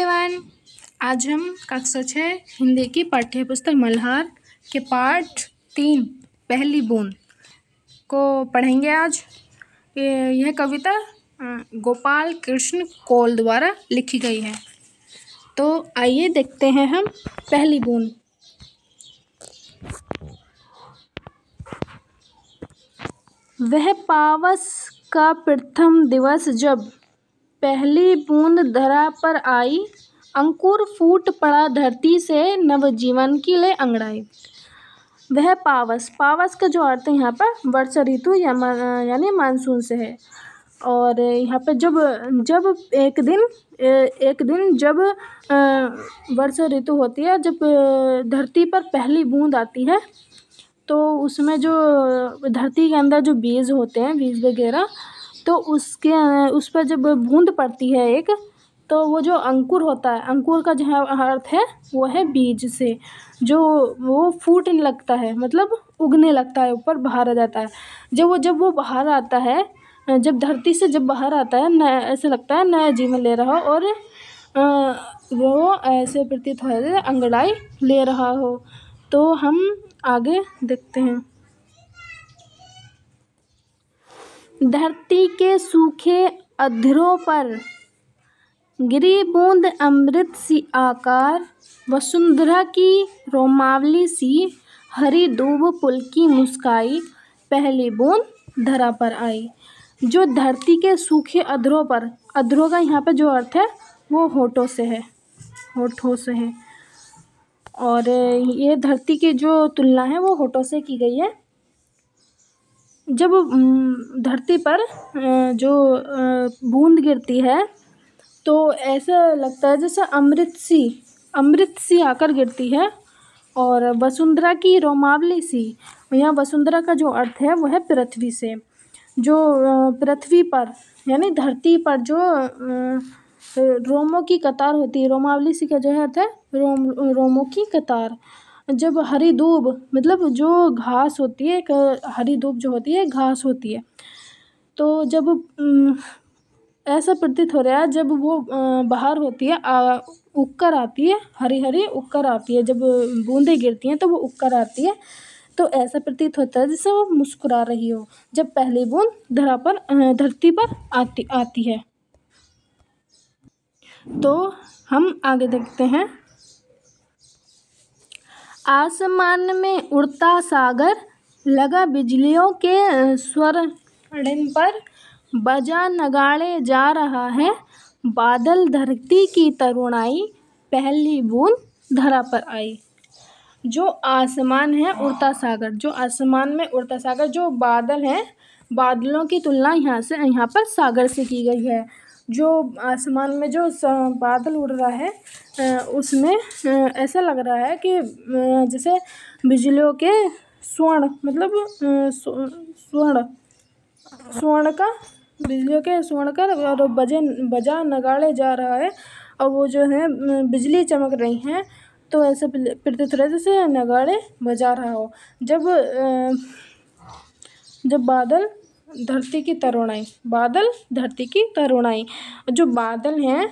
Everyone, आज हम कक्षा 6 हिंदी की पाठ्य पुस्तक मल्हार के पाठ 3 पहली बूंद को पढ़ेंगे। आज यह कविता गोपाल कृष्ण कौल द्वारा लिखी गई है। तो आइए देखते हैं हम पहली बूंद। वह पावस का प्रथम दिवस जब पहली बूंद धरा पर आई, अंकुर फूट पड़ा धरती से नवजीवन की ले अंगड़ाई। वह पावस का जो अर्थ है यहाँ पर वर्षा ऋतु यानी मानसून से है। और यहाँ पर जब एक दिन जब वर्षा ऋतु होती है, जब धरती पर पहली बूंद आती है, तो उसमें जो धरती के अंदर जो बीज होते हैं, बीज वगैरह, तो उस पर जब बूंद पड़ती है एक, तो वो जो अंकुर होता है, अंकुर का जो अर्थ है वो है बीज से, जो वो फूटने लगता है, मतलब उगने लगता है, ऊपर बाहर आ जाता है। जब वो बाहर आता है, जब धरती से जब बाहर आता है, ऐसा लगता है नया जीवन ले रहा हो, और वो ऐसे प्रतीत हो रहा है अंगड़ाई ले रहा हो। तो हम आगे देखते हैं। धरती के सूखे अधरों पर गिरी बूंद अमृत सी आकार, वसुंधरा की रोमावली सी हरी दूब पुलकी मुस्काई, पहली बूंद धरा पर आई। जो धरती के सूखे अधरों पर, अधरों का यहाँ पर जो अर्थ है वो होठों से है, होठों से है। और ये धरती की जो तुलना है वो होठों से की गई है। जब धरती पर जो बूंद गिरती है, तो ऐसा लगता है जैसे अमृत सी आकर गिरती है। और वसुंधरा की रोमावली सी, यहाँ वसुंधरा का जो अर्थ है वो है पृथ्वी से। जो पृथ्वी पर यानी धरती पर जो रोमों की कतार होती है, रोमावली सी का जो अर्थ है रोमों की कतार। जब हरी दूब मतलब जो घास होती है, हरी दूब जो होती है घास होती है, तो जब ऐसा प्रतीत हो रहा है, जब वो बाहर होती है, उगकर आती है, हरी हरी उगकर आती है, जब बूंदें गिरती हैं तो वो उगकर आती है, तो ऐसा प्रतीत होता है जैसे वो मुस्कुरा रही हो जब पहली बूंद धरती पर आती है। तो हम आगे देखते हैं। आसमान में उड़ता सागर, लगा बिजलियों के स्वर पर, बजा नगाड़े जा रहा है बादल धरती की तरुणाई, पहली बूंद धरा पर आई। जो आसमान है उड़ता सागर, जो आसमान में उड़ता सागर, जो बादल हैं, बादलों की तुलना यहाँ पर सागर से की गई है। जो आसमान में जो बादल उड़ रहा है, उसमें ऐसा लग रहा है कि जैसे बिजलियों के स्वर्ण, मतलब स्वर्ण का, बिजलियों के स्वर्ण का और बजा नगाड़े जा रहा है, और वो जो है बिजली चमक रही हैं, तो ऐसे प्रतीत हो रहा है जैसे नगाड़े बजा रहा हो। जब बादल धरती की तरुणाई, बादल धरती की तरुणाई, जो बादल हैं,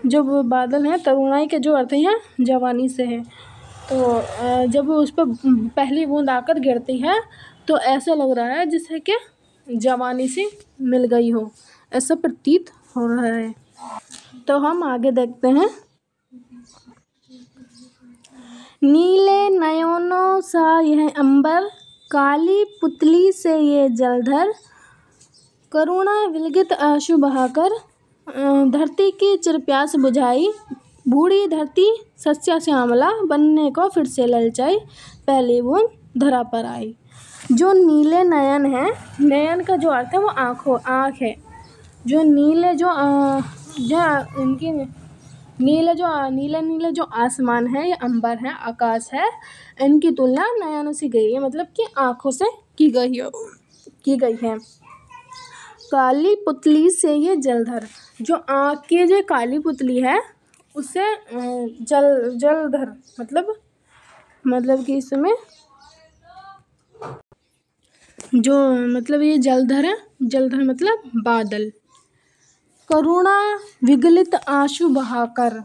जब बादल हैं, तरुणाई के जो अर्थ हैं जवानी से है। तो जब उस पर पहली बूंद आकर गिरती है, तो ऐसा लग रहा है जैसे कि जवानी से मिल गई हो, ऐसा प्रतीत हो रहा है। तो हम आगे देखते हैं। नीले नयनों सा यह अंबर, काली पुतली से ये जलधर, करुणा विलगित आंसू बहाकर धरती की चिरप्यास बुझाई, बूढ़ी धरती सस्या श्यामला बनने को फिर से ललचाई, पहली बूंद धरा पर आई। जो नीले नयन है, नयन का जो अर्थ है वो आँख है। जो नीले जो उनकी नीले जो आसमान है या अंबर है, आकाश है, इनकी तुलना नयनों से गई है, मतलब कि आँखों से की गई है। काली पुतली से ये जलधर, जो आँख की जो काली पुतली है उससे जलधर मतलब कि इसमें जो मतलब ये जलधर है, जलधर मतलब बादल। करुणा विगलित आंसू बहाकर।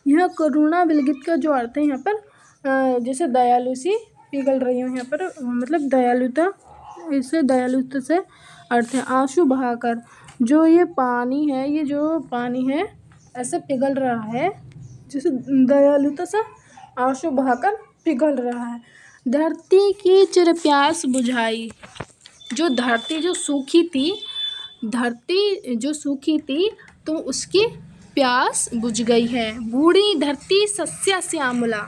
यह करुणा विगलित का जो अर्थ है यहाँ पर जैसे दयालु सी पिघल रही हूँ यहाँ पर, मतलब दयालुता, इससे दयालुता से अर्थ है। आंसू बहाकर, जो ये पानी है, ये जो पानी है ऐसे पिघल रहा है, जैसे दयालुता से आंसू बहाकर पिघल रहा है। धरती की चिर प्यास बुझाई, जो धरती जो सूखी थी, धरती जो सूखी थी तो उसकी प्यास बुझ गई है। बूढ़ी धरती सस्या श्यामला,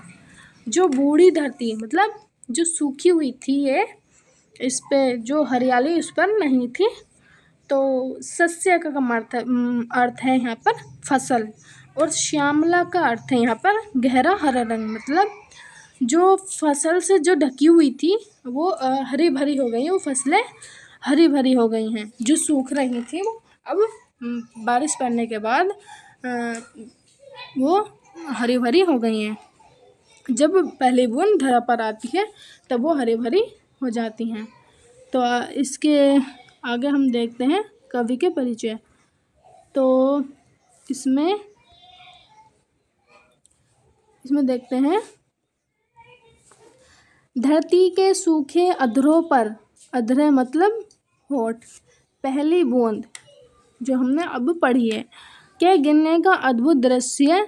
जो बूढ़ी धरती मतलब जो सूखी हुई थी, ये इस पे जो हरियाली उस पर नहीं थी, तो सस्या का अर्थ है यहाँ पर फसल, और श्यामला का अर्थ है यहाँ पर गहरा हरा रंग, मतलब जो फसल से जो ढकी हुई थी वो हरी भरी हो गई, वो फसलें हरी भरी हो गई हैं। जो सूख रही थी वो अब बारिश पड़ने के बाद वो हरी भरी हो गई हैं। जब पहली बूंद धरा पर आती है तब वो हरी भरी हो जाती हैं। तो इसके आगे हम देखते हैं कवि के परिचय। तो इसमें देखते हैं, धरती के सूखे अधरों पर, अधरे मतलब होठ, पहली बूंद जो हमने अब पढ़ी है, के गिरने का अद्भुत दृश्य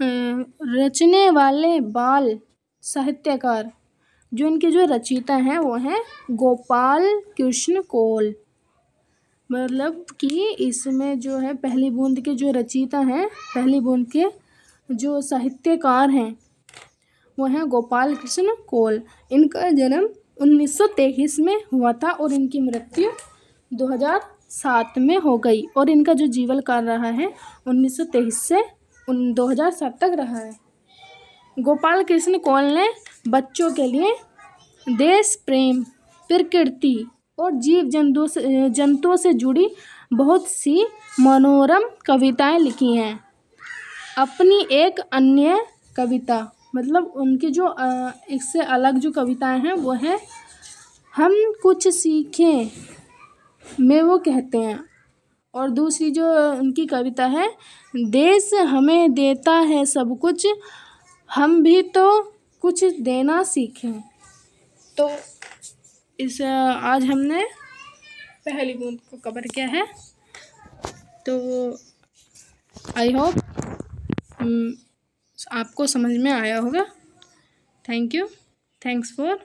रचने वाले बाल साहित्यकार, जो इनके जो रचयिता हैं वो हैं गोपाल कृष्ण कौल। मतलब कि इसमें जो है पहली बूंद के जो रचयिता हैं, पहली बूंद के जो साहित्यकार हैं वो हैं गोपाल कृष्ण कौल। इनका जन्म 1923 में हुआ था और इनकी मृत्यु 2007 में हो गई, और इनका जो जीवन काल रहा है 1923 से 2007 तक रहा है। गोपाल कृष्ण कौल ने बच्चों के लिए देश प्रेम, प्रकृति और जीव जंतुओं से जुड़ी बहुत सी मनोरम कविताएं लिखी हैं। अपनी एक अन्य कविता, मतलब उनकी जो इससे अलग जो कविताएं हैं वो है हम कुछ सीखें में वो कहते हैं, और दूसरी जो उनकी कविता है देश हमें देता है सब कुछ, हम भी तो कुछ देना सीखें। तो इस आज हमने पहली बूंद को कवर किया है। तो आई होप आपको समझ में आया होगा। Thank you, thanks for